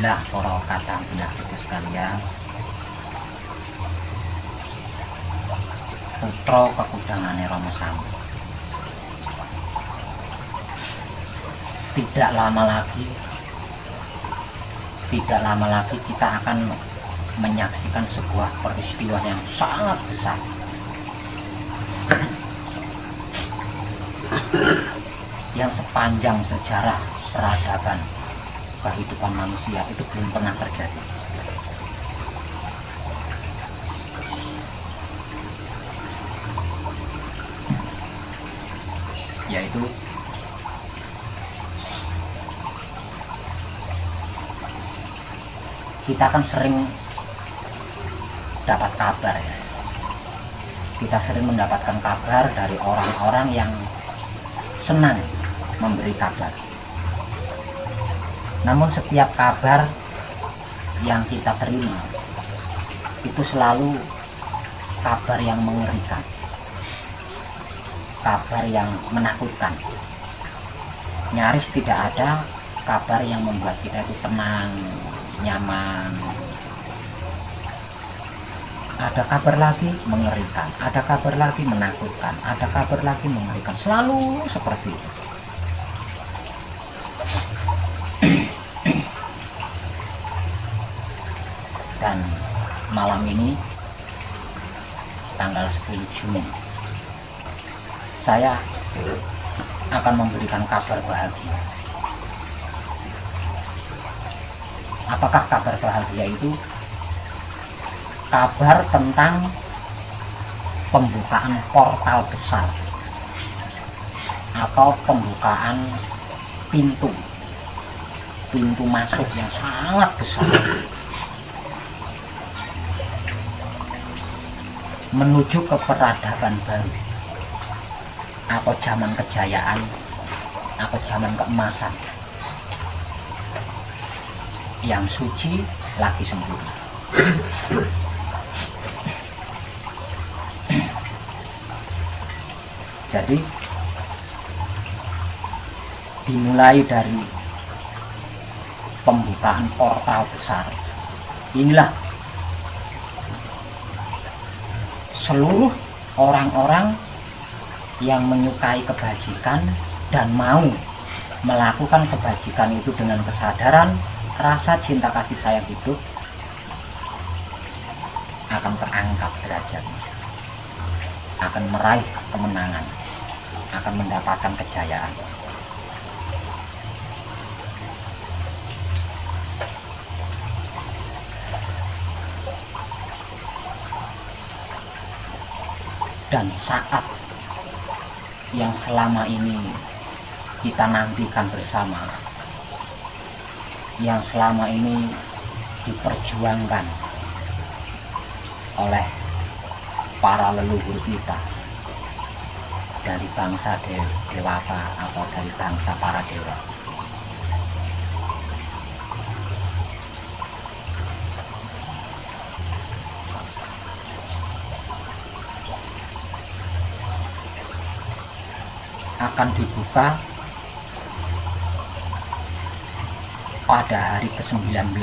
Alhamdulillah para kadang pindah situ sekalian, putra kekudangane Rama Sami. Tidak lama lagi kita akan menyaksikan sebuah peristiwa yang sangat besar, yang sepanjang sejarah peradaban kehidupan manusia itu belum pernah terjadi. Yaitu kita kan sering dapat kabar ya. Kita sering mendapatkan kabar dari orang-orang yang senang memberi kabar. Namun setiap kabar yang kita terima itu selalu kabar yang mengerikan, kabar yang menakutkan. Nyaris tidak ada kabar yang membuat kita itu tenang, nyaman. Ada kabar lagi mengerikan, ada kabar lagi menakutkan, ada kabar lagi mengerikan, selalu seperti itu. Dan malam ini tanggal 10 Juni saya akan memberikan kabar bahagia. Apakah kabar bahagia itu? Kabar tentang pembukaan portal besar atau pembukaan pintu masuk yang sangat besar menuju ke peradaban baru atau zaman kejayaan atau zaman keemasan yang suci lagi sempurna. Jadi dimulai dari pembukaan portal besar inilah seluruh orang-orang yang menyukai kebajikan dan mau melakukan kebajikan itu dengan kesadaran rasa cinta kasih sayang hidup akan terangkat derajatnya, akan meraih kemenangan, akan mendapatkan kejayaan. Dan saat yang selama ini kita nantikan bersama, yang selama ini diperjuangkan oleh para leluhur kita dari bangsa dewata atau dari bangsa para dewa, akan dibuka pada hari ke-19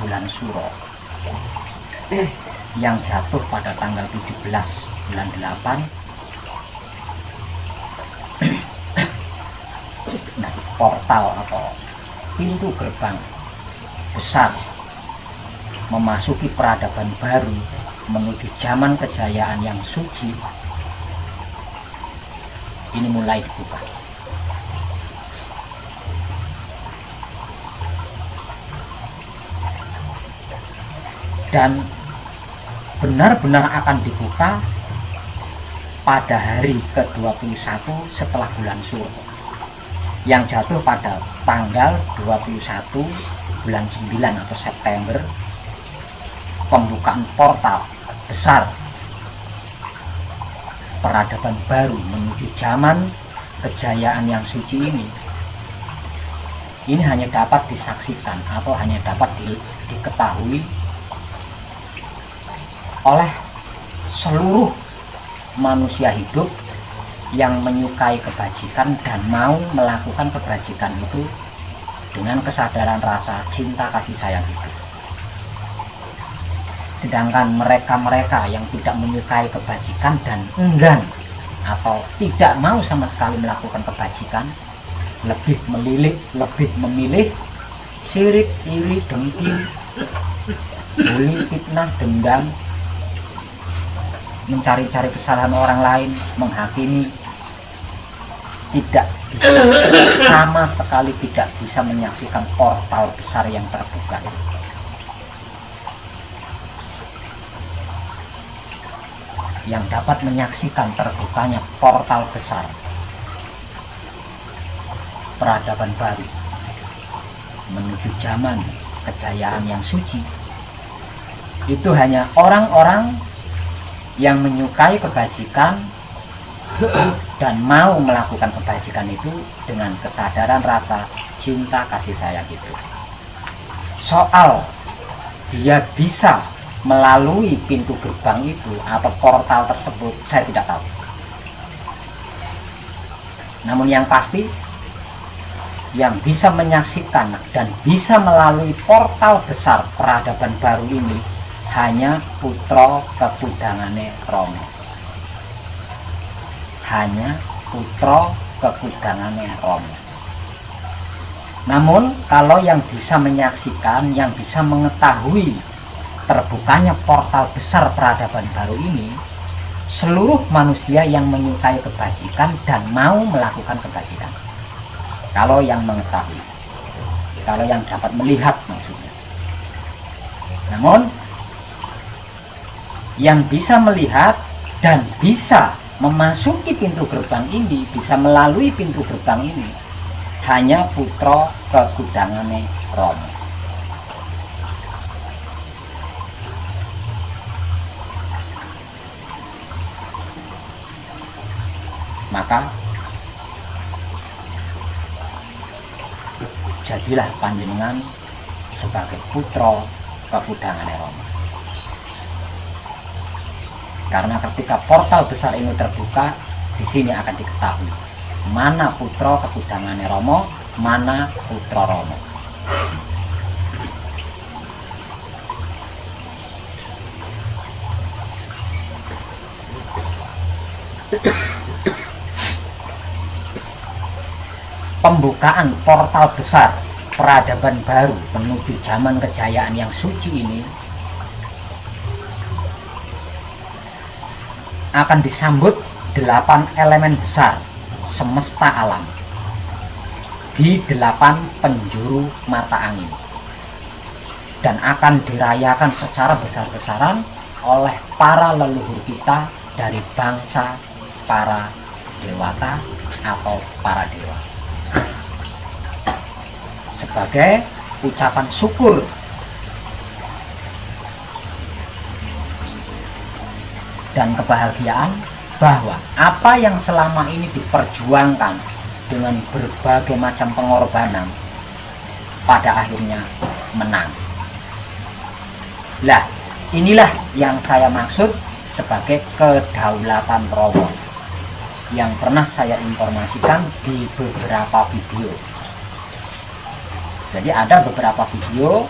bulan Suro yang jatuh pada tanggal 17 bulan 8. Nah, portal atau pintu gerbang besar memasuki peradaban baru menuju zaman kejayaan yang suci ini mulai dibuka. Dan benar-benar akan dibuka pada hari ke-21 setelah bulan Suro yang jatuh pada tanggal 21 bulan 9 atau September. Pembukaan portal besar peradaban baru menuju zaman kejayaan yang suci ini hanya dapat disaksikan atau hanya dapat diketahui oleh seluruh manusia hidup yang menyukai kebajikan dan mau melakukan kebajikan itu dengan kesadaran rasa cinta kasih sayang itu. Sedangkan mereka-mereka yang tidak menyukai kebajikan dan enggan atau tidak mau sama sekali melakukan kebajikan, lebih memilih syirik, iri, dengki, bully, fitnah, dendam, mencari-cari kesalahan orang lain, menghakimi, tidak bisa, sama sekali tidak bisa menyaksikan portal besar yang terbuka. Yang dapat menyaksikan terbukanya portal besar peradaban baru menuju zaman kejayaan yang suci, itu hanya orang-orang yang menyukai kebajikan dan mau melakukan kebajikan itu dengan kesadaran rasa cinta kasih sayang itu. Soal dia bisa melalui pintu gerbang itu atau portal tersebut, saya tidak tahu. Namun yang pasti, yang bisa menyaksikan dan bisa melalui portal besar peradaban baru ini hanya putra kekudangane Rama. Hanya putra kekudangane Rama. Namun kalau yang bisa menyaksikan, yang bisa mengetahui terbukanya portal besar peradaban baru ini, seluruh manusia yang menyukai kebajikan dan mau melakukan kebajikan. Kalau yang mengetahui, kalau yang dapat melihat maksudnya. Namun yang bisa melihat dan bisa memasuki pintu gerbang ini, bisa melalui pintu gerbang ini, hanya putra kekudangane Rama. Maka jadilah panjenengan sebagai putra kekudangane Rama. Karena ketika portal besar ini terbuka, di sini akan diketahui mana putra kekudangane Rama, mana putra Rama. Pembukaan portal besar peradaban baru menuju zaman kejayaan yang suci ini akan disambut 8 elemen besar semesta alam di 8 penjuru mata angin, dan akan dirayakan secara besar-besaran oleh para leluhur kita dari bangsa para dewata atau para dewa, sebagai ucapan syukur dan kebahagiaan bahwa apa yang selama ini diperjuangkan dengan berbagai macam pengorbanan pada akhirnya menang. Lah, inilah yang saya maksud sebagai kedaulatan Rama yang pernah saya informasikan di beberapa video. Jadi ada beberapa video,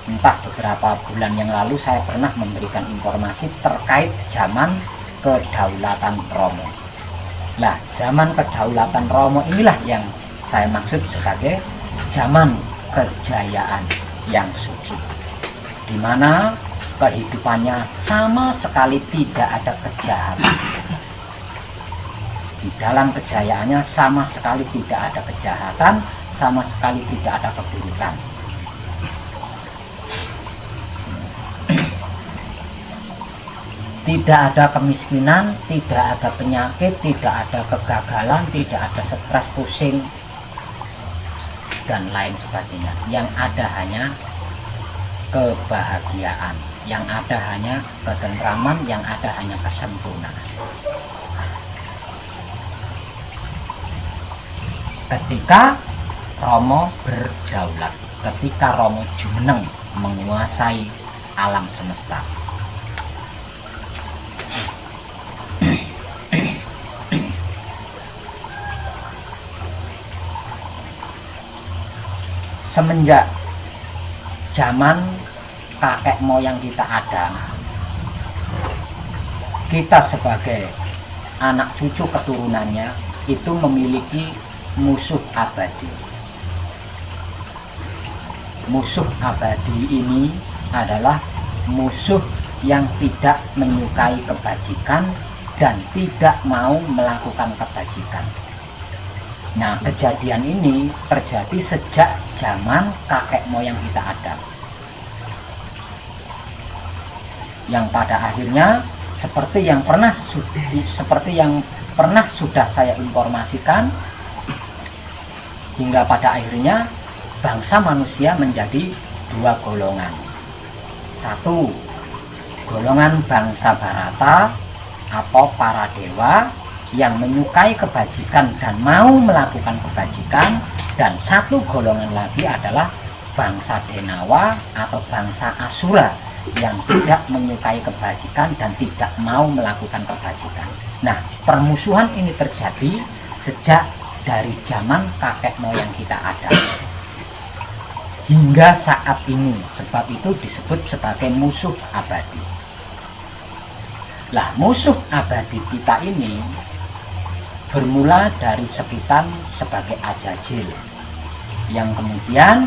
entah beberapa bulan yang lalu saya pernah memberikan informasi terkait zaman kedaulatan Rama. Nah, zaman kedaulatan Rama inilah yang saya maksud sebagai zaman kejayaan yang suci, di mana kehidupannya sama sekali tidak ada kejahatan. Di dalam kejayaannya sama sekali tidak ada kejahatan, sama sekali tidak ada keburukan. Tidak ada kemiskinan, tidak ada penyakit, tidak ada kegagalan, tidak ada stres, pusing, dan lain sebagainya. Yang ada hanya kebahagiaan, yang ada hanya ketentraman, yang ada hanya kesempurnaan. Ketika Rama berdaulat, ketika Rama jumeneng menguasai alam semesta, semenjak zaman kakek moyang kita ada, kita sebagai anak cucu keturunannya itu memiliki musuh abadi. Musuh abadi ini adalah musuh yang tidak menyukai kebajikan dan tidak mau melakukan kebajikan. Nah, kejadian ini terjadi sejak zaman kakek moyang kita ada, yang pada akhirnya seperti yang pernah sudah saya informasikan, hingga pada akhirnya bangsa manusia menjadi dua golongan. Satu, golongan bangsa Barata atau para dewa yang menyukai kebajikan dan mau melakukan kebajikan, dan satu golongan lagi adalah bangsa Denawa atau bangsa Asura yang tidak menyukai kebajikan dan tidak mau melakukan kebajikan. Nah, permusuhan ini terjadi sejak dari zaman kakek moyang kita ada hingga saat ini, sebab itu disebut sebagai musuh abadi. Lah, musuh abadi kita ini bermula dari sebutan sebagai Ajajil, yang kemudian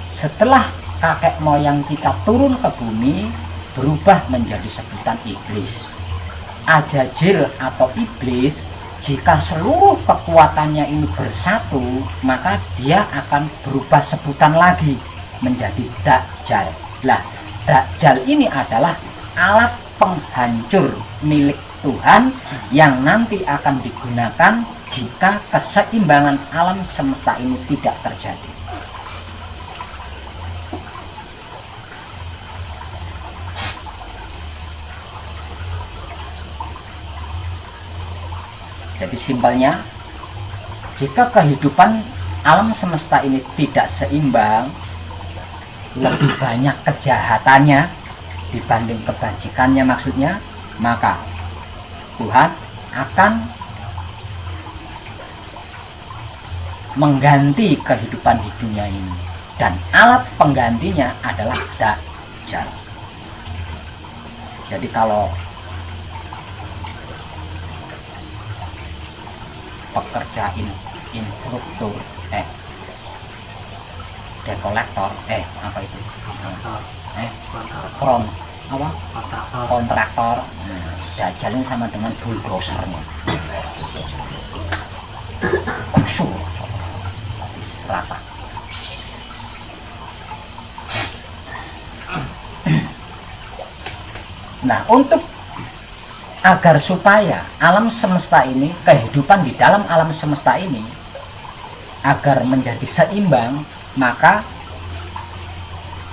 setelah kakek moyang kita turun ke bumi berubah menjadi sebutan iblis. Ajajil atau iblis, jika seluruh kekuatannya ini bersatu, maka dia akan berubah sebutan lagi menjadi Dajjal. Lah, Dajjal ini adalah alat penghancur milik Tuhan yang nanti akan digunakan jika keseimbangan alam semesta ini tidak terjadi. Jadi simpelnya, jika kehidupan alam semesta ini tidak seimbang, lebih banyak kejahatannya dibanding kebajikannya maksudnya, maka Tuhan akan mengganti kehidupan di dunia ini, dan alat penggantinya adalah Dajjal. Jadi kalau pekerja infrastruktur dekolektor apa itu kontraktor, Dajjal ini sama dengan bulldosernya, gusur rata. Nah, untuk agar supaya alam semesta ini, kehidupan di dalam alam semesta ini agar menjadi seimbang, maka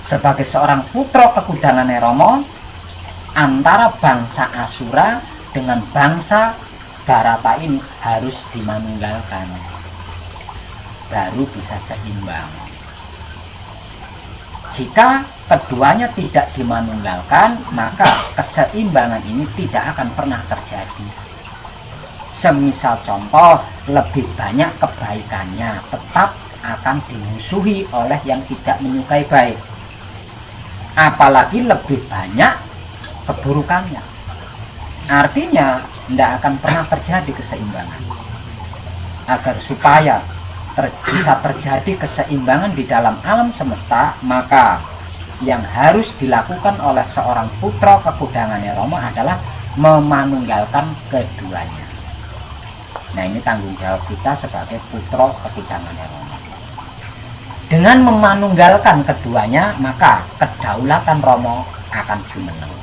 sebagai seorang putra kekudangan Romo, antara bangsa Asura dengan bangsa Barata ini harus dimanunggalkan, baru bisa seimbang. Jika keduanya tidak dimanunggalkan, maka keseimbangan ini tidak akan pernah terjadi. Semisal contoh, lebih banyak kebaikannya tetap akan dimusuhi oleh yang tidak menyukai baik, apalagi lebih banyak keburukannya. Artinya tidak akan pernah terjadi keseimbangan. Agar supaya bisa terjadi keseimbangan di dalam alam semesta, maka yang harus dilakukan oleh seorang putra kekudangan Romo adalah memanunggalkan keduanya. Nah, ini tanggung jawab kita sebagai putra kekudangan Romo. Dengan memanunggalkan keduanya, maka kedaulatan Romo akan jumeneng.